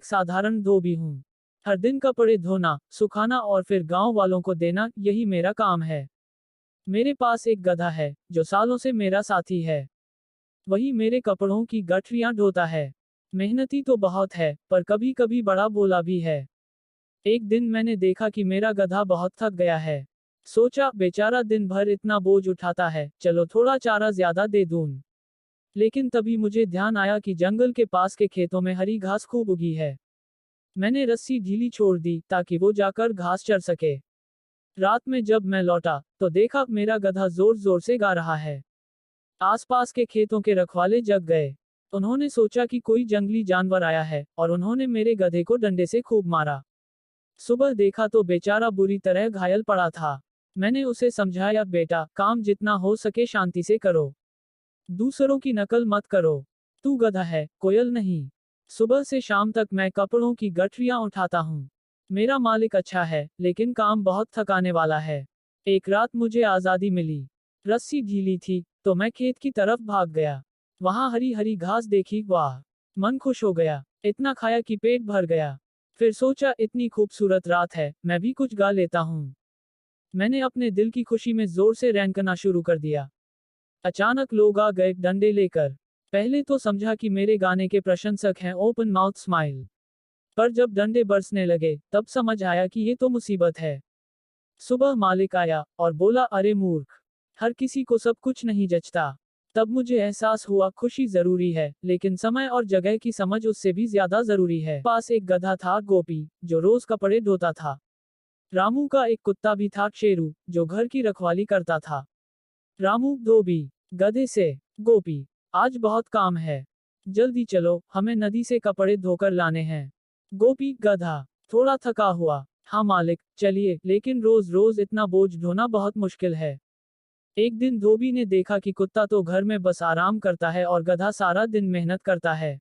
एक साधारण धोबी हूँ। हर दिन कपड़े धोना, सुखाना और फिर गांव वालों को देना, यही मेरा काम है। मेरे पास एक गधा है, जो सालों से मेरा साथी है। वही मेरे कपड़ों की गठरियां ढोता है। मेहनती तो बहुत है, पर कभी कभी बड़ा भोला भी है। एक दिन मैंने देखा कि मेरा गधा बहुत थक गया है। सोचा, बेचारा दिन भर इतना बोझ उठाता है, चलो थोड़ा चारा ज्यादा दे दूं। लेकिन तभी मुझे ध्यान आया कि जंगल के पास के खेतों में हरी घास खूब उगी है। मैंने रस्सी ढीली छोड़ दी ताकि वो जाकर घास चर सके। रात में जब मैं लौटा, तो देखा मेरा गधा जोर जोर से गा रहा है। आसपास के खेतों के रखवाले जग गए। उन्होंने सोचा कि कोई जंगली जानवर आया है, और उन्होंने मेरे गधे को डंडे से खूब मारा। सुबह देखा तो बेचारा बुरी तरह घायल पड़ा था। मैंने उसे समझाया, बेटा, काम जितना हो सके शांति से करो। दूसरों की नकल मत करो। तू गधा है, कोयल नहीं। सुबह से शाम तक मैं कपड़ों की गठरियां उठाता हूँ। मेरा मालिक अच्छा है, लेकिन काम बहुत थकाने वाला है। एक रात मुझे आजादी मिली। रस्सी ढीली थी, तो मैं खेत की तरफ भाग गया। वहां हरी हरी घास देखी, वाह! मन खुश हो गया। इतना खाया कि पेट भर गया। फिर सोचा, इतनी खूबसूरत रात है, मैं भी कुछ गा लेता हूँ। मैंने अपने दिल की खुशी में जोर से रेंकना शुरू कर दिया। अचानक लोग आ गए, डंडे लेकर। पहले तो समझा कि मेरे गाने के प्रशंसक हैं, ओपन माउथ स्माइल। पर जब डंडे बरसने लगे, तब समझ आया कि ये तो मुसीबत है। सुबह मालिक आया और बोला, अरे मूर्ख, हर किसी को सब कुछ नहीं जचता। तब मुझे एहसास हुआ, खुशी जरूरी है, लेकिन समय और जगह की समझ उससे भी ज्यादा जरूरी है। पास एक गधा था, गोपी, जो रोज कपड़े धोता था। रामू का एक कुत्ता भी था, शेरू, जो घर की रखवाली करता था। रामू, धोबी, गधे से, गोपी, आज बहुत काम है। जल्दी चलो, हमें नदी से कपड़े धोकर लाने हैं। गोपी, गधा, थोड़ा थका हुआ, हाँ मालिक, चलिए, लेकिन रोज रोज इतना बोझ ढोना बहुत मुश्किल है। एक दिन धोबी ने देखा कि कुत्ता तो घर में बस आराम करता है और गधा सारा दिन मेहनत करता है।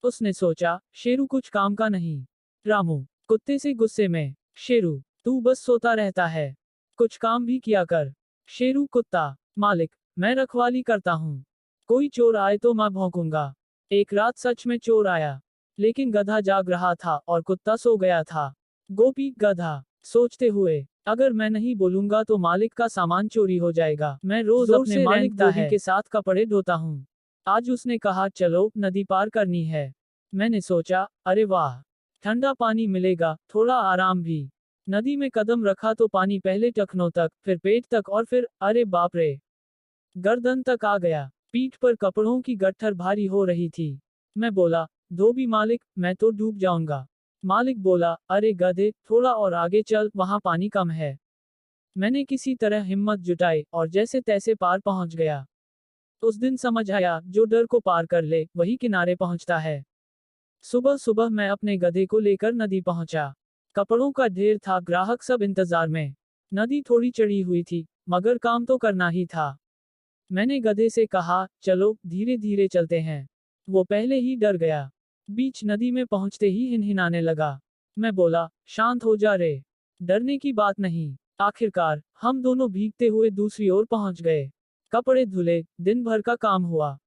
उसने सोचा, शेरू कुछ काम का नहीं। रामू, कुत्ते से गुस्से में, शेरू, तू बस सोता रहता है, कुछ काम भी किया कर। शेरू, कुत्ता, मालिक, मैं रखवाली करता हूँ। कोई चोर आए तो मैं भौंकूंगा। एक रात सच में चोर आया, लेकिन गधा जाग रहा था और कुत्ता सो गया था। गोपी, गधा, सोचते हुए, अगर मैं नहीं बोलूंगा तो मालिक का सामान चोरी हो जाएगा। मैं रोज अपने मालिक धोबी के साथ कपड़े धोता हूँ। आज उसने कहा, चलो, नदी पार करनी है। मैंने सोचा, अरे वाह, ठंडा पानी मिलेगा, थोड़ा आराम भी। नदी में कदम रखा तो पानी पहले टखनों तक, फिर पेट तक और फिर, अरे बाप रे, गर्दन तक आ गया। पीठ पर कपड़ों की गट्ठर भारी हो रही थी। मैं बोला, धोबी मालिक, मैं तो डूब जाऊंगा। मालिक बोला, अरे गधे, थोड़ा और आगे चल, वहां पानी कम है। मैंने किसी तरह हिम्मत जुटाई और जैसे तैसे पार पहुंच गया। उस दिन समझ आया, जो डर को पार कर ले, वही किनारे पहुंचता है। सुबह सुबह मैं अपने गधे को लेकर नदी पहुंचा। कपड़ों का ढेर था, ग्राहक सब इंतजार में। नदी थोड़ी चढ़ी हुई थी, मगर काम तो करना ही था। मैंने गधे से कहा, चलो, धीरे धीरे चलते हैं। वो पहले ही डर गया। बीच नदी में पहुंचते ही हिनहिनाने लगा। मैं बोला, शांत हो जा रे, डरने की बात नहीं। आखिरकार हम दोनों भीगते हुए दूसरी ओर पहुंच गए। कपड़े धुले, दिन भर का काम हुआ।